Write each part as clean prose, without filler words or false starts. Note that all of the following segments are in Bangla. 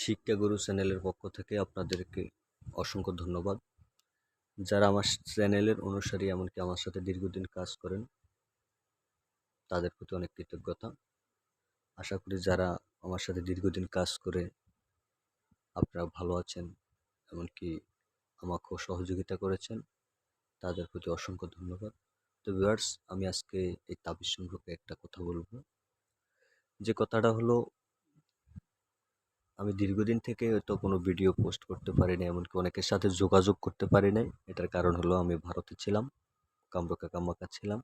শিক্ষাগুরু চ্যানেলের পক্ষ থেকে আপনাদেরকে অসংখ্য ধন্যবাদ। যারা আমার চ্যানেলের অনুসারী, এমনকি আমার সাথে দীর্ঘদিন কাজ করেন, তাদের প্রতি অনেক কৃতজ্ঞতা। আশা করি যারা আমার সাথে দীর্ঘদিন কাজ করে আপনারা ভালো আছেন, এমনকি আমাকেও সহযোগিতা করেছেন, তাদের প্রতি অসংখ্য ধন্যবাদ। তো ভিউয়ার্স, আমি আজকে এই তাবিজ সম্পর্কে একটা কথা বলবো। যে কথাটা হলো, আমি দীর্ঘদিন থেকে হয়তো কোনো ভিডিও পোস্ট করতে পারি না, এমনকি অনেকের সাথে যোগাযোগ করতে পারি নাই। এটার কারণ হলো আমি ভারতে ছিলাম, কামরুকা কামাকা ছিলাম।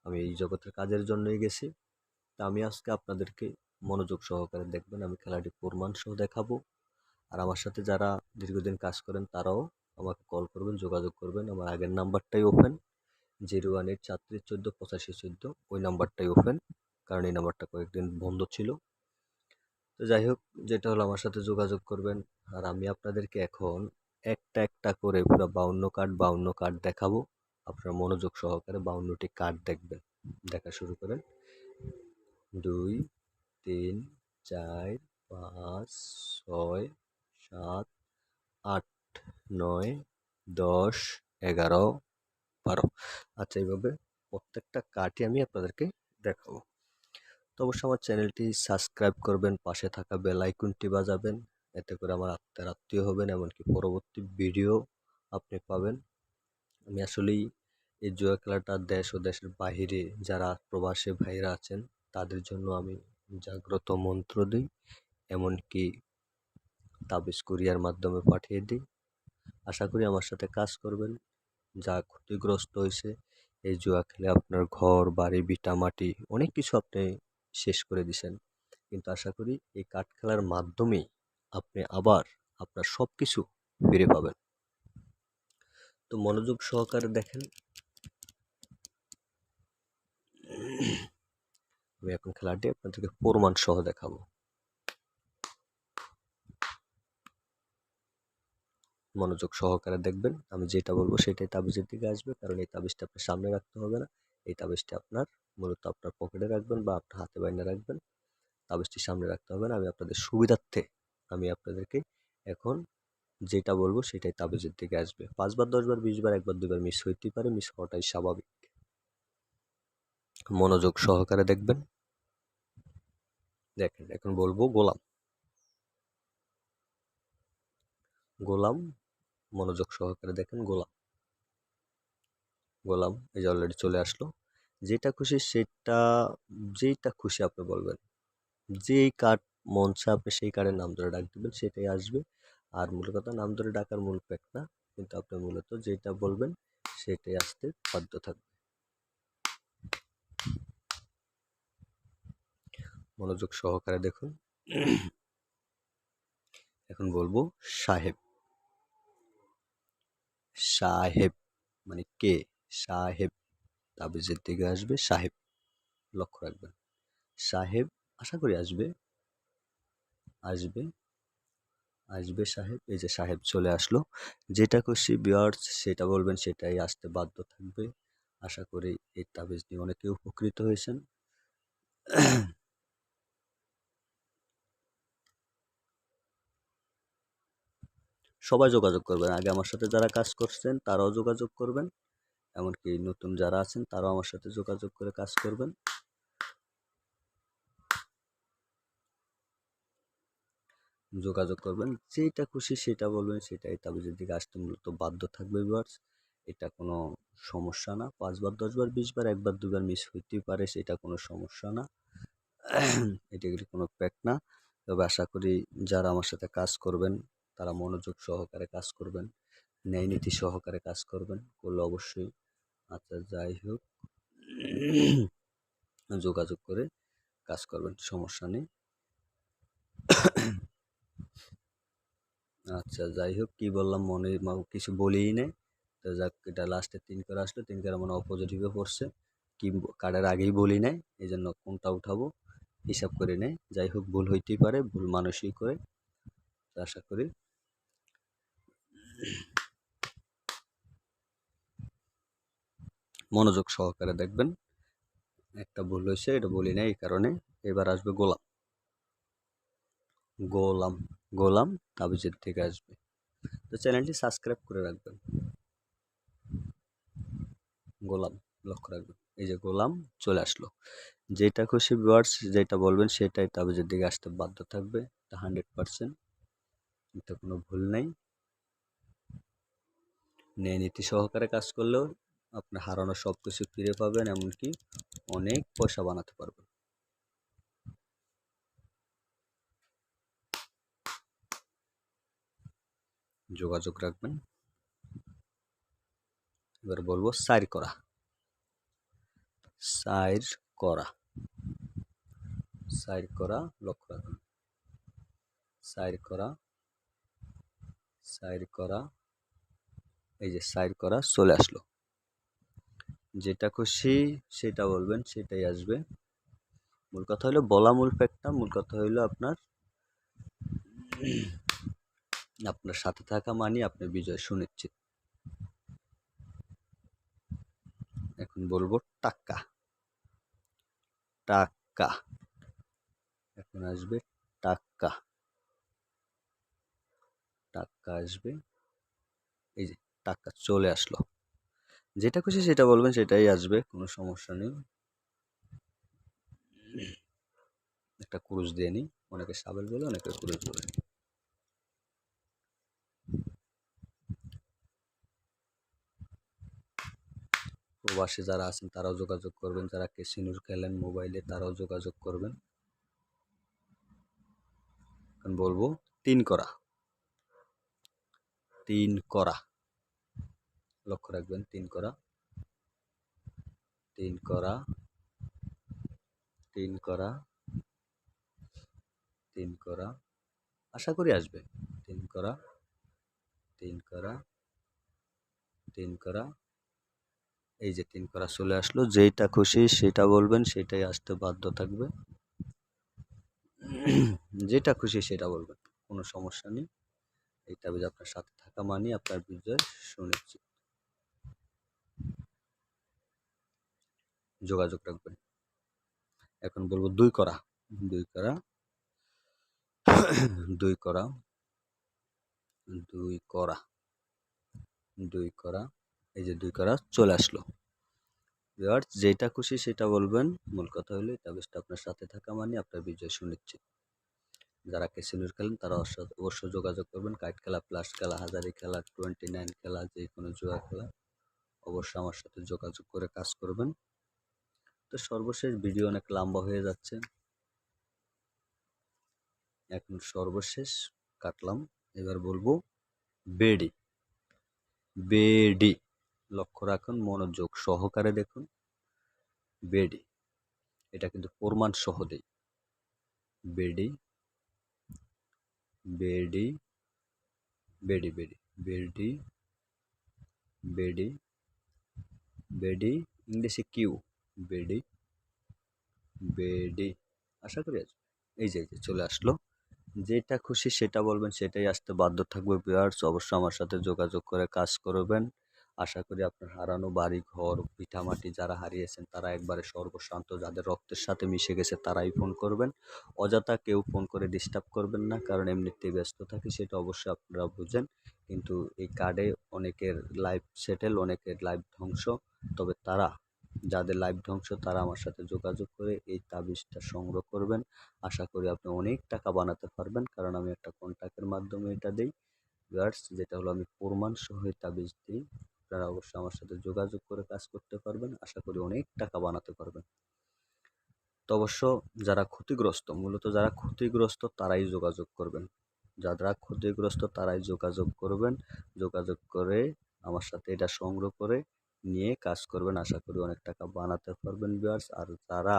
আমি এই জগতের কাজের জন্যই গেছি। তা আমি আজকে আপনাদেরকে মনোযোগ সহকারে দেখবেন, আমি খেলাটি প্রমাণ সহ দেখাবো। আর আমার সাথে যারা দীর্ঘদিন কাজ করেন তারাও আমাকে কল করবেন, যোগাযোগ করবেন। আমার আগের নাম্বারটাই ওপেন, 01834148514, ওই নাম্বারটাই ওপেন, কারণ এই নাম্বারটা কয়েকদিন বন্ধ ছিল। তো যাই হোক, যেটা হলো আমার সাথে যোগাযোগ করবেন। আর আমি আপনাদেরকে এখন একটা একটা করে পুরো 52 কার্ড দেখাবো। আপনারা মনোযোগ সহকারে 52টি কার্ড দেখবেন। দেখা শুরু করেন। 2, 3, 4, 5, 6, 7, 8, 9, 10, 11, 12। আচ্ছা, এইভাবে প্রত্যেকটা কার্ডই আমি আপনাদেরকে দেখাবো। তো অবশ্যই আমার চ্যানেলটি সাবস্ক্রাইব করবেন, পাশে থাকা বেল আইকনটি বাজাবেন। এতে করে আমার আত্মীয় হবেন, এমনকি পরবর্তী ভিডিও আপনি পাবেন। আমি আসলেই এই জুয়া খেলাটা দেশ ও দেশের বাহিরে যারা প্রবাসী ভাইরা আছেন তাদের জন্য আমি জাগ্রত মন্ত্র দিই, এমনকি তাবিজ কুরিয়ার মাধ্যমে পাঠিয়ে দিই। আশা করি আমার সাথে কাজ করবেন। যা ক্ষতিগ্রস্ত হয়েছে এই জুয়া খেলে, আপনার ঘর বাড়ি ভিটা মাটি অনেক কিছু আপনি শেষ করে দিছেন, কিন্তু আশা করি এই কার্ড খেলার মাধ্যমেই আপনি আবার আপনার সব কিছু ফিরে পাবেন। তো মনোযোগ সহকারে দেখেন। আমি এখন খেলাটি আপনাদেরকে প্রমাণ সহ দেখাবো। মনোযোগ সহকারে দেখবেন, আমি যেটা বলবো সেটাই তাবিজের দিকে আসবে, কারণ এই তাবিজটা আপনার সামনে রাখতে হবে না। এই তাবিজটা আপনার মূলত আপনার পকেটে রাখবেন বা আপনার হাতে বাইন্ধে রাখবেন। তাবিজটি সামনে রাখতে হবে না। আমি আপনাদের সুবিধার্থে আমি আপনাদেরকে এখন যেটা বলবো সেটাই তাবিজের দিকে আসবে। 5 বার 10 বার 20 বার, একবার দুবার মিস হইতেই পারে, মিস হওয়াটাই স্বাভাবিক। মনোযোগ সহকারে দেখবেন। দেখেন, এখন বলবো গোলাম। গোলাম, মনোযোগ সহকারে দেখেন। গোলাম, গোলাম, এই যে অলরেডি চলে আসলো। যেটা খুশি সেটা, যেটা খুশি আপনি বলবেন। যেই কার্ড মন চায় আপনি সেই কার্ডের নাম ধরে ডাক দিবেন, সেটাই আসবে। আর মূল কথা, নাম ধরে ডাকার মূল প্যাক না, কিন্তু আপনি মূলত যেটা বলবেন সেটাই আসতে বাধ্য থাকবে। মনোযোগ সহকারে দেখুন। এখন বলবো সাহেব। সাহেব মানে কে? সাহেব, তাবিজের দিকে আসবে সাহেব, লক্ষ্য রাখবেন। সাহেব, আশা করি আসবে, আসবে, আসবে সাহেব। এই যে সাহেব চলে আসলো। যেটা খুশি ভিউয়ার্স সেটা বলবেন, সেটাই আসতে বাধ্য থাকবে। আশা করি এই তাবিজ নিয়ে অনেকে উপকৃত হয়েছেন। সবাই যোগাযোগ করবেন। আগে আমার সাথে যারা কাজ করছেন তারাও যোগাযোগ করবেন, এমনকি নতুন যারা আছেন তারাও আমার সাথে যোগাযোগ করে কাজ করবেন। যোগাযোগ করবেন, যেটা খুশি সেটা বলবেন, সেটাই তাবিজের দিকে আসতে মূলত বাধ্য থাকবে ভিউয়ার্স। এটা কোনো সমস্যা না। 5 বার 10 বার 20 বার, একবার দুবার মিস হইতেই পারে, সেটা কোনো সমস্যা না। এটা কোনো প্যাক না। তবে আশা করি যারা আমার সাথে কাজ করবেন তারা মনোযোগ সহকারে কাজ করবেন, ন্যায় নীতি সহকারে কাজ করবেন, করলে অবশ্যই। আচ্ছা, যাই হোক, যোগাযোগ করে কাজ করবেন, সমস্যা নেই। আচ্ছা, যাই হোক, কি বললাম মনে কিছু বলিই নেই। তো যাক, এটা লাস্টে 3 করে আসলো, 3 করে মানে অপোজিটিভে পড়ছে। কি কার্ডের আগেই বলি নাই, এই জন্য কোনটা উঠাবো হিসাব করে নেই। যাই হোক, ভুল হইতেই পারে, ভুল মানুষই করে। আশা করি মনোযোগ সহকারে দেখবেন। একটা ভুল হয়েছে, এটা বলি নাই এই কারণে। এবার আসবে গোলাম। গোলাম, গোলাম তাবিজের থেকে আসবে। তো চ্যানেলটি সাবস্ক্রাইব করে রাখবেন। গোলাম, লক্ষ্য রাখবেন, এই যে গোলাম চলে আসলো। যেটা খুশি ভিউয়ার্স যেটা বলবেন সেটাই তাবিজের দিকে আসতে বাধ্য থাকবে, এটা 100%, এটা কোনো ভুল নেই। ন্যায় নীতি সহকারে কাজ করলেও আপনার হারানো সব কিছু ফিরে পাবেন, এমনকি অনেক পয়সা বানাতে পারবেন। যোগাযোগ রাখবেন। এবার বলবো সাইর করা। সাইর করা, সাইর করা, লক্ষ্য রাখুন। সাইর করা, সাইর করা, এই যে সাইর করা চলে আসলো। যেটা খুশি সেটা বলবেন সেটাই আসবে। মূল কথা হলো বলা মূল ফ্যাক্ট না, মূল কথা হইলো আপনার আপনার সাথে থাকা মানে আপনার বিজয় সুনিশ্চিত। এখন বলবো টাকা। টাকা, এখন আসবে টাকা। টাকা আসবে, এই যে টাকা চলে আসলো। যেটা খুশি সেটা বলবেন সেটাই আসবে, কোনো সমস্যা নেই। একটা ক্রুশ দিয়ে নিই, অনেকে সাবেল বলে অনেকে ক্রুশ বলে। প্রবাসী যারা আছেন তারাও যোগাযোগ করবেন, যারা ক্যাসিনো খেলেন মোবাইলে তারাও যোগাযোগ করবেন। এখন বলবো 3 করা। 3 করা, লক্ষ্য রাখবেন, 3 করা, 3 করা, 3 করা, 3 করা, আশা করি আসবে। 3 করা, 3 করা, 3 করা, এই যে 3 করা চলে আসলো। যেটা খুশি সেটা বলবেন সেটাই আসতে বাধ্য থাকবে। যেটা খুশি সেটা বলবেন, কোনো সমস্যা নেই। এই তাবিজ আপনার সাথে থাকা মানে আপনার বিজয় সুনিশ্চিত। যোগাযোগ রাখবেন। এখন বলবো 2 করা। 2 করা, 2 করা, 2 করা, 2 করা, এই যে 2 করা চলে আসলো। ভিউয়ার্স যেটা খুশি সেটা বলবেন, মূল কথা হলো এই তাবিজটা আপনার সাথে থাকা মানে আপনার বিজয় সুনিশ্চিত। যারা ক্যাসিনো খেলেন তারা অবশ্যই যোগাযোগ করবেন। কাইট খেলা, প্লাস খেলা, হাজারি খেলা, 29 খেলা, যে কোনো জুয়া খেলা অবশ্যই আমার সাথে যোগাযোগ করে কাজ করবেন। তো সর্বশেষ ভিডিও অনেক লম্বা হয়ে যাচ্ছে, এখন সর্বশেষ কাটলাম। এবার বলবো বেডি। বেডি, লক্ষ্য রাখুন, মনোযোগ সহকারে দেখুন। বেডি, এটা কিন্তু প্রমাণ সহ দেই। বেডি, বেডি, বেডি, বেডি, বেডি, বেডি, বেডি, ইংলিশে কিউ, বেডি, বেডি, আশা করি আসবে। এই যে চলে আসলো। যেটা খুশি সেটা বলবেন সেটাই আসতে বাধ্য থাকবে। ভিউয়ার্স অবশ্যই আমার সাথে যোগাযোগ করে কাজ করবেন। আশা করি আপনার হারানো বাড়ি ঘর ভিটামাটি যারা হারিয়েছেন তারা একবারে সর্বশান্ত, যাদের রক্তের সাথে মিশে গেছে তারাই ফোন করবেন। অযথা কেউ ফোন করে ডিস্টার্ব করবেন না, কারণ এমনিতেই ব্যস্ত থাকি সেটা অবশ্যই আপনারা বুঝেন। কিন্তু এই কার্ডে অনেকের লাইফ সেটেল, অনেকের লাইফ ধ্বংস। তবে তারা যাদের লাইফ ধ্বংস তারা আমার সাথে যোগাযোগ করে এই তাবিজটা সংগ্রহ করবেন। আশা করি আপনি অনেক টাকা বানাতে পারবেন, কারণ আমি একটা কন্ট্যাক্টের মাধ্যমে এটা দেই। ভিউয়ার্স যেটা হলো আমি প্রমাণ সহ তাবিজ দিই। আপনারা অবশ্যই আমার সাথে যোগাযোগ করে কাজ করতে পারবেন, আশা করি অনেক টাকা বানাতে পারবেন। তো অবশ্য যারা ক্ষতিগ্রস্ত, মূলত যারা ক্ষতিগ্রস্ত তারাই যোগাযোগ করবেন। যারা ক্ষতিগ্রস্ত তারাই যোগাযোগ করবেন। যোগাযোগ করে আমার সাথে এটা সংগ্রহ করে নিয়ে কাজ করবেন, আশা করি অনেক টাকা বানাতে পারবেন ভিউয়ার্স। আর যারা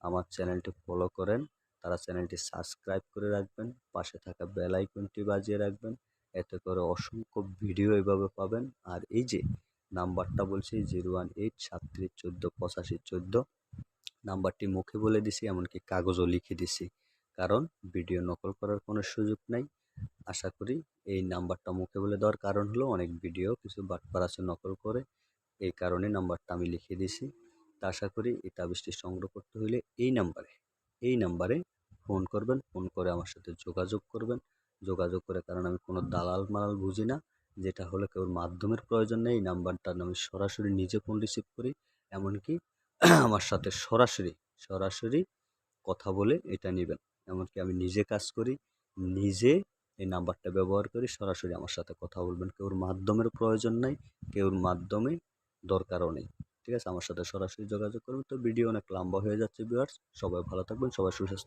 আমার চ্যানেলটি ফলো করেন তারা চ্যানেলটি সাবস্ক্রাইব করে রাখবেন, পাশে থাকা বেল আইকনটি বাজিয়ে রাখবেন, এতে করে অসংখ্য ভিডিও এভাবে পাবেন। আর এই যে নাম্বারটা বলছি 018-3714-8514, নাম্বারটি মুখে বলে দিছি, এমনকি কাগজও লিখে দিছি, কারণ ভিডিও নকল করার কোনো সুযোগ নাই। আশা করি এই নাম্বারটা মুখে বলে দেওয়ার কারণ হলো অনেক ভিডিও কিছু বাটপার আছে নকল করে, এই কারণে নাম্বারটা আমি লিখে দিছি। তা আশা করি এই তাবিজটি সংগ্রহ করতে হলে এই নাম্বারে ফোন করবেন, ফোন করে আমার সাথে যোগাযোগ করবেন। যোগাযোগ করে, কারণ আমি কোনো দালাল মালাল বুঝি না। যেটা হলে কেউর মাধ্যমের প্রয়োজন নেই। এই নাম্বারটা আমি সরাসরি নিজে ফোন রিসিভ করি, এমনকি আমার সাথে সরাসরি সরাসরি কথা বলে এটা নেবেন। এমনকি আমি নিজে কাজ করি, নিজে এই নাম্বারটা ব্যবহার করি, সরাসরি আমার সাথে কথা বলবেন। কেউর মাধ্যমের প্রয়োজন নাই, কেউর মাধ্যমে দরকারও নেই। ঠিক আছে? আমার সাথে সরাসরি যোগাযোগ করবেন। তো ভিডিও অনেক লম্বা হয়ে যাচ্ছে ভিউয়ার্স। সবাই ভালো থাকবেন, সবাই সুস্বাস্থ্য